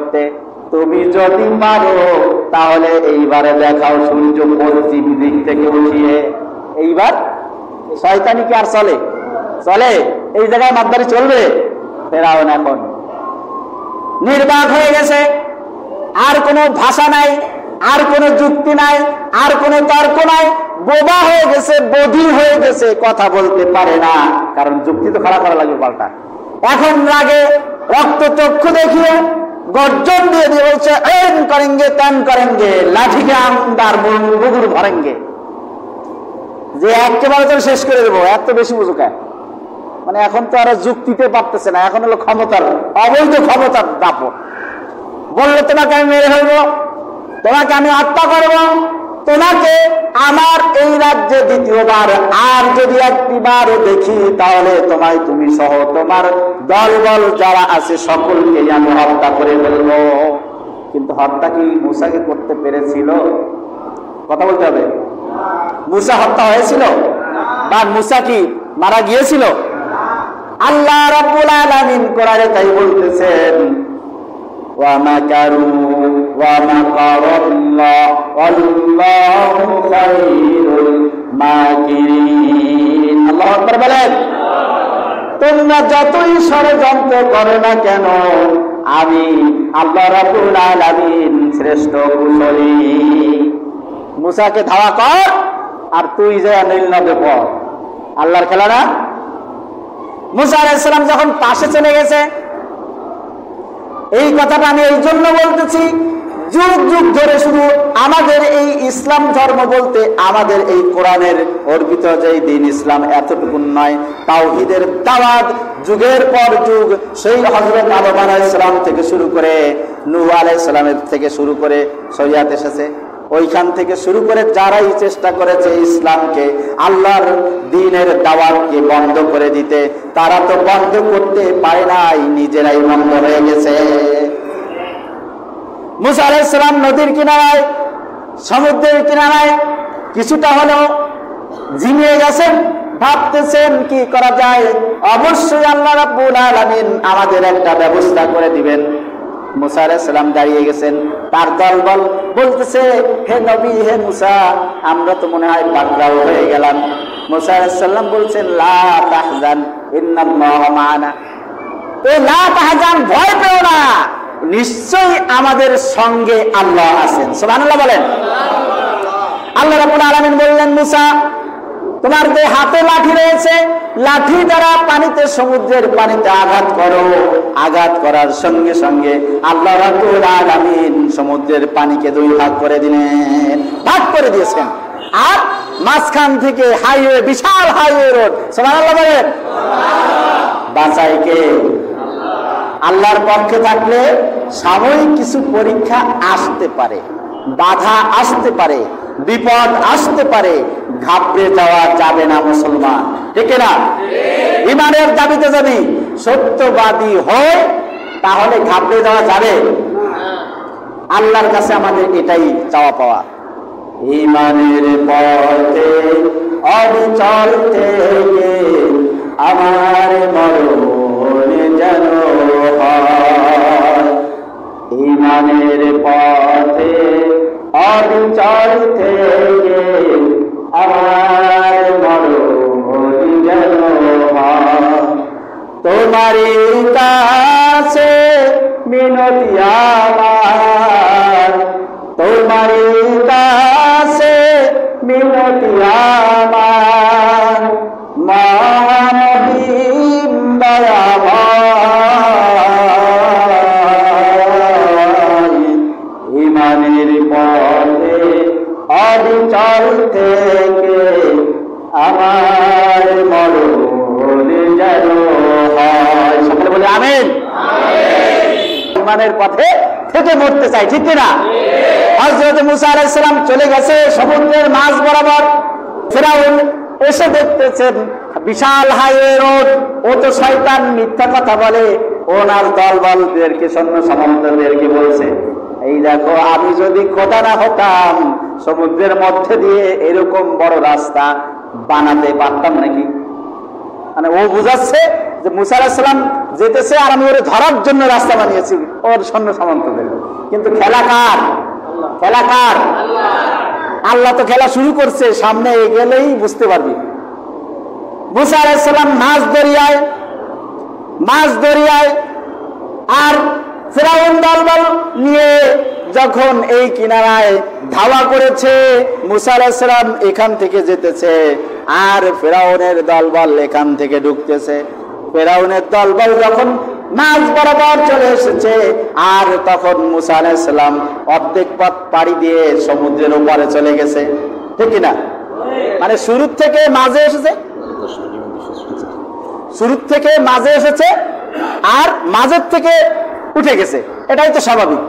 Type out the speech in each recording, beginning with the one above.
করতে। তুমি যদি পারো তাহলে এইবারে দেখাও সূর্য পশ্চিম দিক থেকে উঠিয়ে। এইবার শয়তানি কি আর চলে? চলে? এই জায়গায় মাদ্দারি চলবে? ফেরাউন এখন নির্বাক হয়ে গেছে, আর কোনো ভাষা নাই, আর কোনো যুক্তি নাই, আর কোনো তর্ক নাই, বোবা হয়ে গেছে, বধির হয়ে গেছে, কথা বলতে পারে না, কারণ যুক্তি তো খাড়া করা লাগবে পাল্টা। এখন রাগে রক্ত চক্ষু দেখিয়ে গর্জন দিয়ে দিয়ে বলছে, এন করেঙ্গে তেন করেঙ্গে, লাঠিকে আমদার বুগুর ভরেঙ্গে, যে একেবারে তো শেষ করে দেবো, এত বেশি বুঝুকা। মানে এখন তো আর যুক্তিতে পারতেছে না, এখন হলো ক্ষমতার, অবৈধ ক্ষমতার দাপট। বললো তোমাকে আমি মেরে ফেলবো, তোমাকে আমি হত্যা করব, তোমাকে আমার এই রাজ্যে দ্বিতীয়বার আর যদি একটিবারও দেখি তাহলে তোমায় তুমি সহ তোমার দলবল যারা আছে সকলকে আমি হত্যা করে ফেলবো। কিন্তু হত্যা কি মূসাকে করতে পেরেছিল? কথা বলতে হবে। মূসা হত্যা হয়েছিল বা মূসা কি মারা গিয়েছিল? আল্লাহ রাব্বুল আলামিন কোরআনে তাই বলতেছেন, ওয়া মাকারু ওয়া মাকারাল্লাহ ওয়াল্লাহু খায়রুল মাকিরিন। আল্লাহু আকবার বলেন। তোমরা যতই ষড়যন্ত্র করো না কেন, আমি আল্লাহ রাব্বুল আলামিন শ্রেষ্ঠ কুশলী। মূসাকে ধাওয়া কর আর তুই যে নীল নদে পড়। আল্লাহর খেলা না? মূসা আলাইহিস সালাম যখন পাশে চলে গেছে, এই কথাটা আমি এই জন্য বলতেছি, যুগ যুগ ধরে শুধু আমাদের এই ইসলাম ধর্ম বলতে আমাদের এই কোরআনের অর্পিত যে দিন ইসলাম এতটুকু নয়, তাওহীদের দাওয়াত যুগের পর যুগ, সেই হযরত আদম আলাইহিস সালাম থেকে শুরু করে নূহ আলাইহিস সালামের থেকে শুরু করে শরিয়াত এসেছে, ওইখান থেকে শুরু করে যারাই চেষ্টা করেছে ইসলামকে, আল্লাহর দ্বীনের দাওয়াতকে বন্ধ করে দিতে, তারা তো বন্ধ করতে পারে নাই, নিজেরাই বন্ধ হয়ে গেছে। মূসা আলাইহিস সালাম নদীর কিনারায়, সমুদ্রের কিনারায় কিছুটা হলেও ঝিমিয়ে গেছেন, ভাবতেছেন কি করা যায়, অবশ্যই আল্লাহ রাব্বুল আলামিন আমাদের একটা ব্যবস্থা করে দিবেন। মূসা আলাইহিস সালাম দাঁড়িয়ে গেছেন, তার দলবল বলতেছে, হে নবী, হে মূসা, আমরা তো মনে হয় পাকড়াও হয়ে গেলাম। মূসা আলাইহিস সালাম বলছেন, লা তাহজান ইন্নাল্লাহা মা'ানা। এ লা তাহজান, ভয় পেও না, নিশ্চয়ই আমাদের সঙ্গে আল্লাহ আছেন। সুবহানাল্লাহ বলেন। আল্লাহ রাব্বুল আলামিন বললেন, মূসা, তোমার যে হাতে লাঠি রয়েছে, লাঠি দ্বারা পানিতে, সমুদ্রের পানিতে আঘাত করো। আঘাত করার সঙ্গে সঙ্গে আল্লাহ রাব্বুল আলামিন সমুদ্রের পানিকে দুই ভাগ করে দিলেন, ভাগ করে দিয়েছেন। আর মাঝখান থেকে হাইওয়ে, বিশাল হাইওয়ে রোড। সুবহানাল্লাহ বলেন। বাঁচাই কে? আল্লাহর পক্ষে থাকলে সাময়িক কিছু পরীক্ষা আসতে পারে, বাধা আসতে পারে, বিপদ আসতে পারে, ঘাবড়ে যাওয়া যাবে না মুসলমান, ঠিক না? ইমানের দাবিতে যদি সত্যবাদী হয় তাহলে ঘাবড়ে যাওয়া যাবে? আল্লাহর কাছে আমাদের এটাই চাওয়া পাওয়া। ইমানের পথে অবিচল থেকে আমার মরণ যেন হয়, ইমানের পথে অবিচল থেকে আমার মরণ যেন হয়। তোমারই কাছে মিনতি আমার, তোমারই কাছে মিনতি আমার, মহানবীর দয়াময়। ইমানের পথে অবিচল থেকে আমার মরণ যেন হয়। সকলে বলে আমিন। ইমানের পথে থেকে মরতে চাই, ঠিক না? হযরত মূসা আলাইহিস সালাম চলে গেছে সমুদ্রের মাঝ বরাবর। ফিরাউন এসে দেখতেছেন বিশাল হাইওয়ে রোড। ও তো শয়তান, মিথ্যা কথা বলে। ওনার দলবলদেরকে, সৈন্য সামন্তদেরকে বলছে, এই দেখো, আমি যদি খোদা না হতাম সমুদ্রের মধ্যে দিয়ে এরকম বড় রাস্তা বানাতে পারতাম নাকি? মানে ও বুঝাচ্ছে যে মূসা আলাইহিস সালাম যেতেছে আর আমি ওরে ধরার জন্য রাস্তা বানিয়েছি ওর সৈন্য সামন্তদের। কিন্তু খেলা কার? খেলা কার? আল্লাহ তো খেলা শুরু করছে, সামনে গেলেই বুঝতে পারবি। মুসা আলাইহিস সালাম মাঝ দরিয়ায় আর ফিরআউন দলবল নিয়ে যখন এই কিনারায় ধাওয়া করেছে, মুসা আলাইহিস সালাম এখান থেকে যেতেছে আর ফিরআউনের দলবল এখান থেকে ঢুকতেছে। ফিরআউনের দলবল যখন মাঝ বরাবর চলে এসেছে আর তখন মুসা আলাইহিস সালাম অর্ধেক পথ পাড়ি দিয়ে সমুদ্রের ওপারে চলে গেছে, ঠিক কিনা? মানে শুরুর থেকে মাঝে এসেছে, শুরুর থেকে মাঝে এসেছে আর মাঝের থেকে উঠে গেছে, এটাই তো স্বাভাবিক।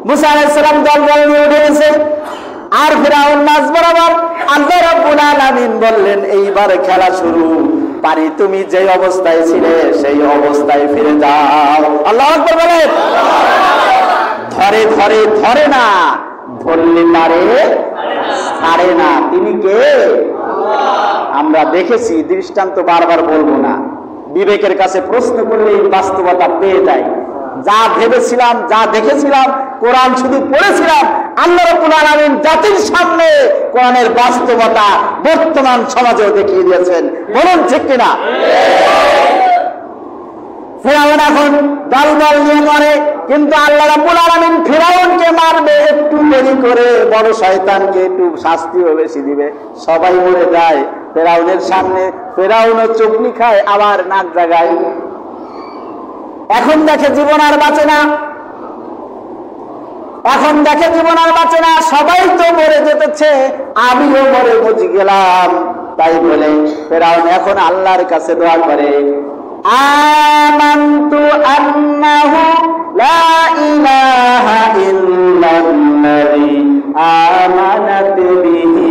মুসা আলাইহিস সালাম দলবল নিয়ে উঠে গেছে আর ফিরআউন মাঝ বরাবর। আল্লাহ রাব্বুল আলামিন বললেন, এইবার খেলা শুরু, পারি তুমি যে অবস্থায় ছিলে সেই অবস্থায় ফিরে যাও। আল্লাহু আকবার বলেন। ধরে না, ধরলে পারে ছাড়ে না। তিনি কে? আমরা দেখেছি, দৃষ্টান্ত বারবার বলবো না, বিবেকের কাছে প্রশ্ন করলে এই বাস্তবতা পেয়ে যায়। যা ভেবেছিলাম, যা দেখেছিলাম, কোরআন শুধু পড়েছিলাম, আল্লাহ রাব্বুল আলামিন জাতির সামনে কোরআনের বাস্তবতা বর্তমান সমাজেও দেখিয়ে দিয়েছেন। বলুন ঠিক কিনা? ফিরআউন এখন দলবল নিয়ে করে, কিন্তু আল্লাহ রাব্বুল আলামিন ফিরআউনকে মারবে একটু দেরি করে, বড় শয়তানকে একটু শাস্তিও বেশি দিবে, সবাই মরে যায় ফিরআউনের সামনে। ফিরআউনও চুপনি খায়, আবার নাক জাগায়। এখন দেখে জীবন আর বাঁচে না, সবাই তো মরে যেতেছে, আমিও মরে বুঝে গেলাম। তাই বলে ফিরআউন এখন আল্লাহর কাছে দোয়া করে, আমানতু আন্নাহু লা ইলাহা ইল্লাল্লাযী আমানাত বিহি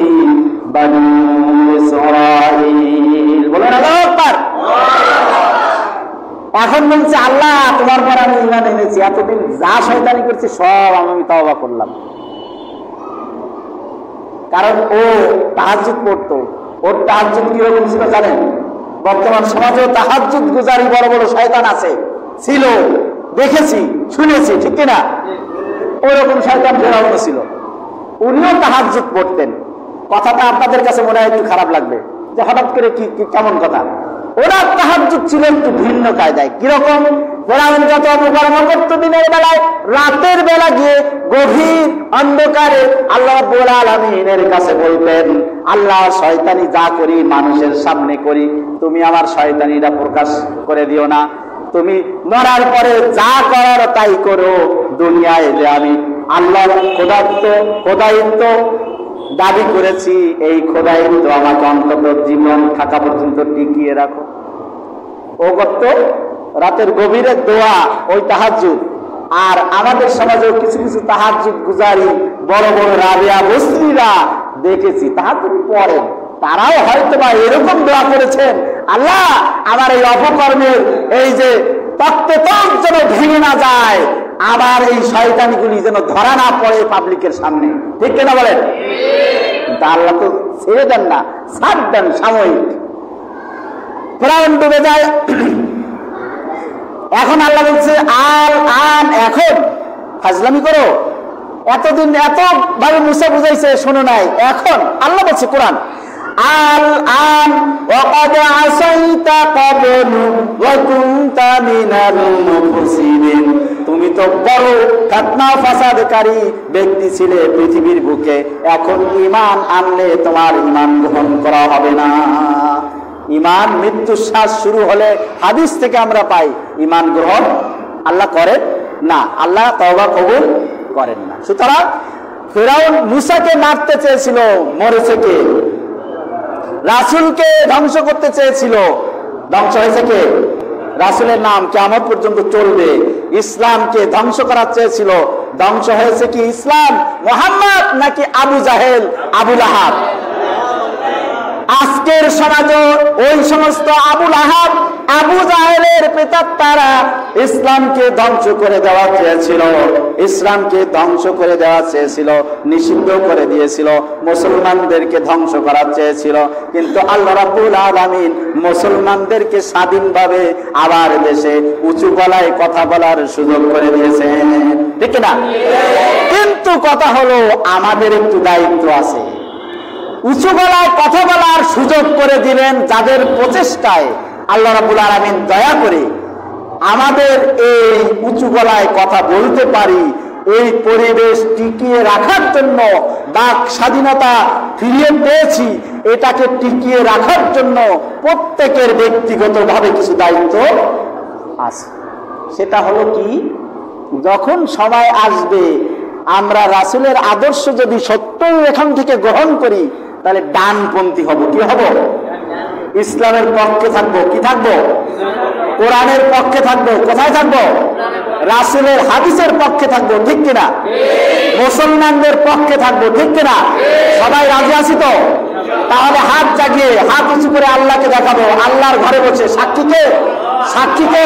বানু ইসরাঈল। বলেন আল্লাহু আকবার। এখন বলছে, আল্লাহ তোমার পর আমি ঈমান এনেছি, এতদিন যা শয়তানি করছি সব আমি তওবা করলাম। কারণ ও তাহাজ্জুদ পড়তো। ওর তাহাজ্জুদ কিরকম ছিল জানেন? বর্তমান সমাজেও তাহাজ্জুদ গুজারি বড় বড় শয়তান আছে, ছিল, দেখেছি, শুনেছি, ঠিক কিনা? ওরকম শয়তান ফেরাউন ছিল। উনিও তাহাজ্জুদ পড়তেন। কথাটা আপনাদের কাছে মনে হয় একটু খারাপ লাগবে যে হঠাৎ করে কি কেমন কথা। ওরা তাহাজ্জুদ ছিল একটু ভিন্ন কায়দায়। কিরকম? ফেরাউন যত অপকর্ম করতো দিনের বেলায়, রাতের বেলা গিয়ে গভীর অন্ধকারে আল্লাহ রাব্বুল আলামিনের কাছে বলতেন, আল্লাহ শয়তানি যা করি মানুষের সামনে করি, তুমি আমার শয়তানিটা প্রকাশ করে দিও না। তুমি মরার পরে যা করার তাই করো, দুনিয়ায় যে আমি আল্লাহর খোদায়িত্ব দাবি করেছি, এই খোদায়িত্ব আমাকে অন্তত জীবন থাকা পর্যন্ত টিকিয়ে রাখো। ও করত রাতের গভীরে দোয়া, ওই তাহাজ্জুদ। আর আমাদের সমাজেও কিছু কিছু তাহাজ্জুদ গুজারি বড় বড় রাবিয়া বস্তিরা দেখেছি তাহাজ্জুদ পড়েন, তারাও হয়তো বা এরকম দোয়া করেছেন, আল্লাহ আমার এই অপকর্মের এই যে তত্ত্বতত্ত্ব যেন ভেঙে না যায়, আবার এই শয়তানিগুলি যেন ধরা না পড়ে পাবলিকের সামনে, ঠিক কিনা বলেন? কিন্তু আল্লাহ তো ছেড়ে দেন না, ছাড় দেন সাময়িক। ফিরআউন ডুবে যায়। এখন আল্লাহ বলছে, এখন ফাজলামি করো, এতদিন এত ভাবে মুসা বুঝাইছে শোনো নাই, এখন আল্লাহ বলছে কোরআন, আল-আন ওয়াকাদ আসাইতা ক্বাবলু ওয়া কুনতা মিনাল মুফসিদিন। তুমি তো বড় ফিতনা ফাসাদকারী ব্যক্তি ছিলে পৃথিবীর বুকে, এখন ঈমান আনলে তোমার ঈমান গ্রহণ করা হবে না। ঈমান মৃত্যুর শ্বাস শুরু হলে হাদিস থেকে আমরা পাই ঈমান গ্রহণ আল্লাহ করেন না, আল্লাহ তওবা কবুল করেন না। সুতরাং ফিরআউন মুসাকে মারতে চেয়েছিল, মরেছে কে? রাসূলকে ধ্বংস করতে চেয়েছিল, ধ্বংস হয়েছে কে? রাসূলের নাম কিয়ামত পর্যন্ত চলবে। ইসলামকে ধ্বংস করার চেয়েছিল, ধ্বংস হয়েছে কি ইসলাম, মুহাম্মদ নাকি আবু জাহেল, আবু লাহাব? আজকের সমাজে ওই সমস্ত আবু লাহাব আবু জাহেলের প্রেতাত্মারা ইসলামকে ধ্বংস করে দেওয়া চেয়েছিল, ইসলামকে ধ্বংস করে দেওয়া চেয়েছিল, নিষিদ্ধ করে দিয়েছিল, মুসলমানদেরকে ধ্বংস করার চেয়েছিল। কিন্তু আল্লাহ রাব্বুল আলামিন মুসলমানদেরকে স্বাধীনভাবে আবার দেশে উঁচু গলায় কথা বলার সুযোগ করে দিয়েছেন, ঠিক না? কিন্তু কথা হলো আমাদের একটু দায়িত্ব আছে। উঁচু গলায় কথা বলার সুযোগ করে দিলেন যাদের প্রচেষ্টায় আল্লাহ রাব্বুল আলামিন দয়া করে আমাদের এই উঁচু গলায় কথা বলতে পারি, এই পরিবেশ টিকিয়ে রাখার জন্য বাক স্বাধীনতা ফিরিয়ে পেয়েছি, এটাকে টিকিয়ে রাখার জন্য প্রত্যেকের ব্যক্তিগতভাবে কিছু দায়িত্ব আছে। সেটা হলো কি, যখন সময় আসবে আমরা রাসূলের আদর্শ যদি সত্যই এখান থেকে গ্রহণ করি তাহলে ডানপন্থী হব। কি হব? ইসলামের পক্ষে থাকবো। কি থাকবো? কোরআনের পক্ষে থাকবো। কোথায় থাকবো? রাসূলের হাদিসের পক্ষে থাকবো, ঠিক কিনা? মুসলমানদের পক্ষে থাকবো, ঠিক কিনা? সবাই রাজি আছি তো? তাহলে হাত জাগিয়ে হাত উঁচু করে আল্লাহকে দেখাবো, আল্লাহর ঘরে বসে। সাক্ষীকে